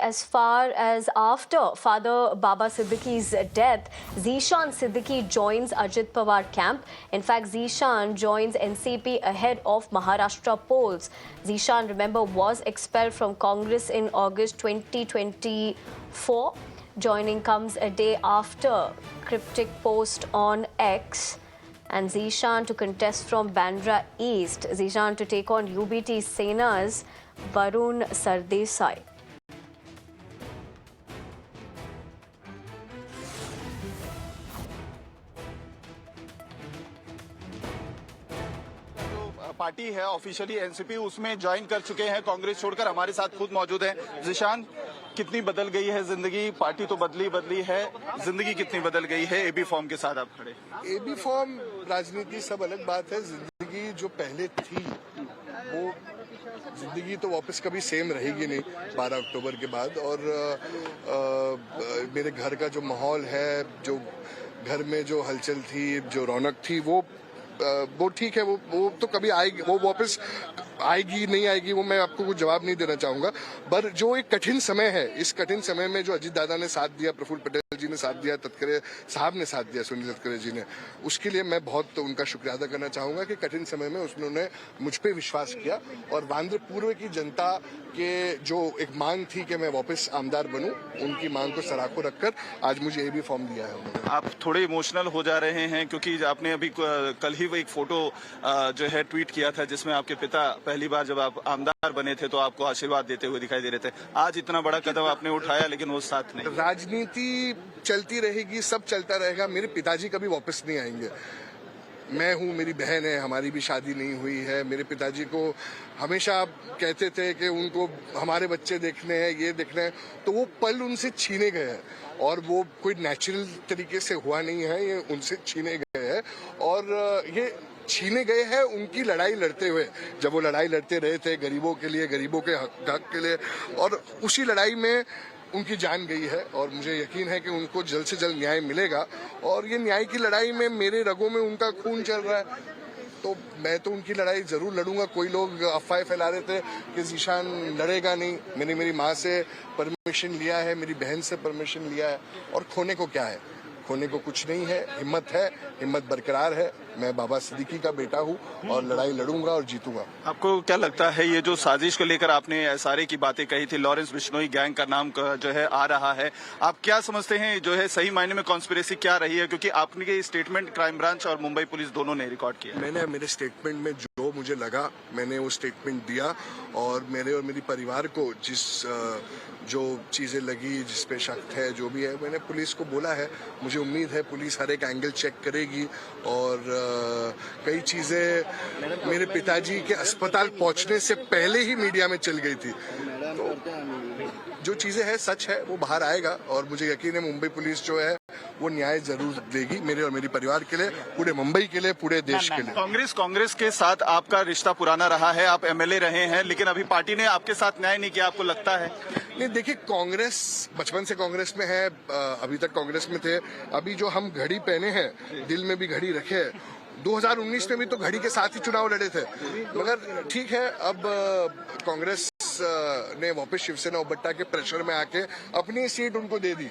as far as after Father Baba Siddiqui's death, Zishan Siddiqui joins Ajit Pawar camp. In fact, Zishan joins NCP ahead of Maharashtra polls. Zishan, remember, was expelled from Congress in August 2024. Joining comes a day after cryptic post on X. And Zishan to contest from Bandra East. Zishan to take on UBT Sena's Varun Sardesai. Party है officially NCP, उसमें join कर चुके हैं। कांग्रेस छोड़कर हमारे साथ खुद मौजूद हैं। ज़ीशान, कितनी बदल गई है जिंदगी? पार्टी तो बदली है, जिंदगी कितनी बदल गई है एबी फॉर्म के साथ आप खड़े? एबी फॉर्म, राजनीति सब अलग बात है। जिंदगी जो पहले थी वो जिंदगी तो वापस कभी सेम रहेगी नहीं 12 अक्टूबर के बाद। और मेरे घर का जो माहौल है, जो घर में जो हलचल थी, जो रौनक थी, वो ठीक है। वो तो कभी आएगी, वो वापस आएगी नहीं आएगी, वो मैं आपको कुछ जवाब नहीं देना चाहूंगा। पर जो एक कठिन समय है, इस कठिन समय में जो अजीत दादा ने साथ दिया, प्रफुल्ल पटेल जी ने साथ दिया, तटकरे साहब ने साथ दिया, सुनील तटकरे जी ने, उसके लिए मैं बहुत उनका शुक्रिया अदा करना चाहूंगा कि कठिन समय में उन्होंने मुझ पे विश्वास किया। और बांद्रा पूर्व की जनता के जो एक मांग थी कि मैं वापस आमदार बनूं, उनकी मांग को सराखों रखकर आज मुझे एबी फॉर्म दिया है। आप थोड़े इमोशनल हो जा रहे हैं क्योंकि आपने अभी कल ही वो एक फोटो जो है ट्वीट किया था जिसमें आपके पिता पहली बार जब आप आमदार बने थे तो आपको आशीर्वाद देते हुए दिखाई दे रहे थे। आज इतना बड़ा कदम आपने उठाया लेकिन वो साथ नहीं। राजनीति चलती रहेगी, सब चलता रहेगा। मेरे पिताजी कभी वापस नहीं आएंगे। मैं हूँ, मेरी बहन है, हमारी भी शादी नहीं हुई है। मेरे पिताजी को हमेशा कहते थे कि उनको हमारे बच्चे देखने हैं, ये देखने हैं, तो वो पल उनसे छीने गए हैं। और वो कोई नेचुरल तरीके से हुआ नहीं है, ये उनसे छीने गए हैं। और ये छीने गए हैं उनकी लड़ाई लड़ते हुए, जब वो लड़ाई लड़ते रहे थे गरीबों के लिए, गरीबों के हक के लिए, और उसी लड़ाई में उनकी जान गई है। और मुझे यकीन है कि उनको जल्द से जल्द न्याय मिलेगा। और ये न्याय की लड़ाई में मेरे रगों में उनका खून चल रहा है, तो मैं तो उनकी लड़ाई जरूर लड़ूंगा। कोई लोग अफवाहें फैला रहे थे कि ज़ीशान लड़ेगा नहीं। मैंने मेरी माँ से परमिशन लिया है, मेरी बहन से परमिशन लिया है। और खोने को क्या है? खोने को कुछ नहीं है। हिम्मत है, हिम्मत बरकरार है। मैं बाबा सिद्दीकी का बेटा हूँ और लड़ाई लड़ूंगा और जीतूंगा। आपको क्या लगता है ये जो साजिश को लेकर आपने एसआरए की बातें कही थी, लॉरेंस बिश्नोई गैंग का नाम जो है आ रहा है, आप क्या समझते हैं जो है सही मायने में कॉन्स्पिरेसी क्या रही है? क्योंकि आपने स्टेटमेंट क्राइम ब्रांच और मुंबई पुलिस दोनों ने रिकॉर्ड किया। मैंने मेरे स्टेटमेंट में जो मुझे लगा मैंने वो स्टेटमेंट दिया। और मेरे और मेरी परिवार को जो चीजें लगी, जिस पे शक है, जो भी है, मैंने पुलिस को बोला है। मुझे उम्मीद है पुलिस हर एक एंगल चेक करेगी। और कई चीजें मेरे पिताजी के अस्पताल पहुंचने से पहले ही मीडिया में चल गई थी। तो जो चीजें हैं सच है, वो बाहर आएगा। और मुझे यकीन है मुंबई पुलिस जो है वो न्याय जरूर देगी, मेरे और मेरी परिवार के लिए, पूरे मुंबई के लिए, पूरे देश के लिए। कांग्रेस के साथ आपका रिश्ता पुराना रहा है, आप एमएलए रहे हैं, लेकिन अभी पार्टी ने आपके साथ न्याय नहीं किया, आपको लगता है? नहीं, देखिए, कांग्रेस बचपन से कांग्रेस में है, अभी तक कांग्रेस में थे। अभी जो हम घड़ी पहने हैं, दिल में भी घड़ी रखे है। 2019 में भी तो घड़ी के साथ ही चुनाव लड़े थे। मगर ठीक है, अब कांग्रेस ने वापस शिवसेना उबट्टा के प्रेशर में आके अपनी सीट उनको दे दी।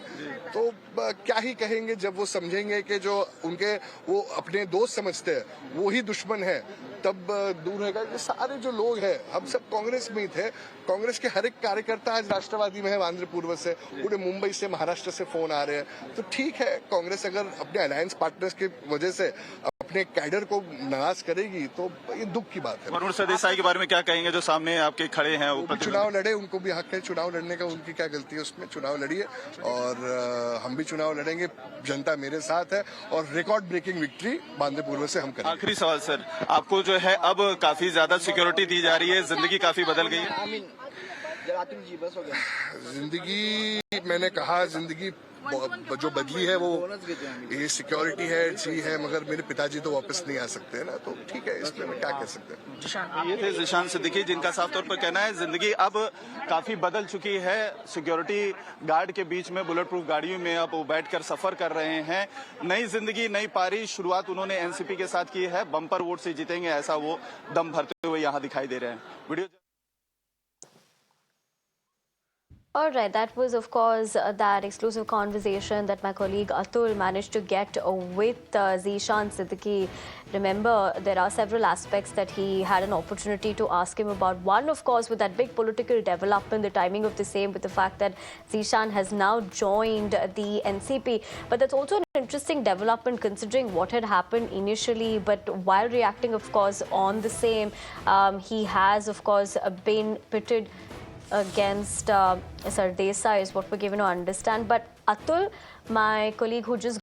तो क्या ही कहेंगे जब वो समझेंगे कि जो उनके वो अपने दोस्त समझते हैं वो ही दुश्मन है, तब दूर रहेगा। कि सारे जो लोग हैं, हम सब कांग्रेस में ही थे। कांग्रेस के हर एक कार्यकर्ता आज राष्ट्रवादी में है। बांद्रा पूर्व से, पूरे मुंबई से, महाराष्ट्र से फोन आ रहे हैं। तो ठीक है, कांग्रेस अगर अपने अलायंस पार्टनर्स की वजह से अपने कैडर को नाराज करेगी तो ये दुख की बात है। वरुण सरदेसाई के बारे में क्या कहेंगे जो सामने आपके खड़े हैं? वो चुनाव लड़े, उनको भी हक है चुनाव लड़ने का। उनकी क्या गलती है उसमें? चुनाव लड़िए और हम भी चुनाव लड़ेंगे। जनता मेरे साथ है और रिकॉर्ड ब्रेकिंग विक्ट्री बांद्रा पूर्व से हम करेंगे। आखिरी सवाल सर, आपको जो है अब काफी ज्यादा सिक्योरिटी दी जा रही है, जिंदगी काफी बदल गई है। जिंदगी, मैंने कहा, जिंदगी जो बदली है वो ये सिक्योरिटी है, जी है, मगर मेरे पिताजी तो वापस नहीं आ सकते ना, तो ठीक है, इसमें मैं क्या कह सकते हैं। ये थे ज़ीशान सिद्दीकी, जिनका साफ तौर पर कहना है जिंदगी अब काफी बदल चुकी है। सिक्योरिटी गार्ड के बीच में बुलेट प्रूफ गाड़ियों में अब वो बैठकर सफर कर रहे हैं। नई जिंदगी, नई पारी, शुरुआत उन्होंने एनसीपी के साथ की है। बम्पर वोट से जीतेंगे, ऐसा वो दम भरते हुए यहाँ दिखाई दे रहे हैं। Video All right, that was, of course, that exclusive conversation that my colleague Atul managed to get with Zishan Siddiqui. Remember, there are several aspects that he had an opportunity to ask him about. One, of course, with that big political development, the timing of the same, with the fact that Zishan has now joined the NCP. But that's also an interesting development considering what had happened initially. But while reacting, of course, on the same, he has, of course, been pitted against Sardesai is what we're given to understand. But Atul, my colleague who just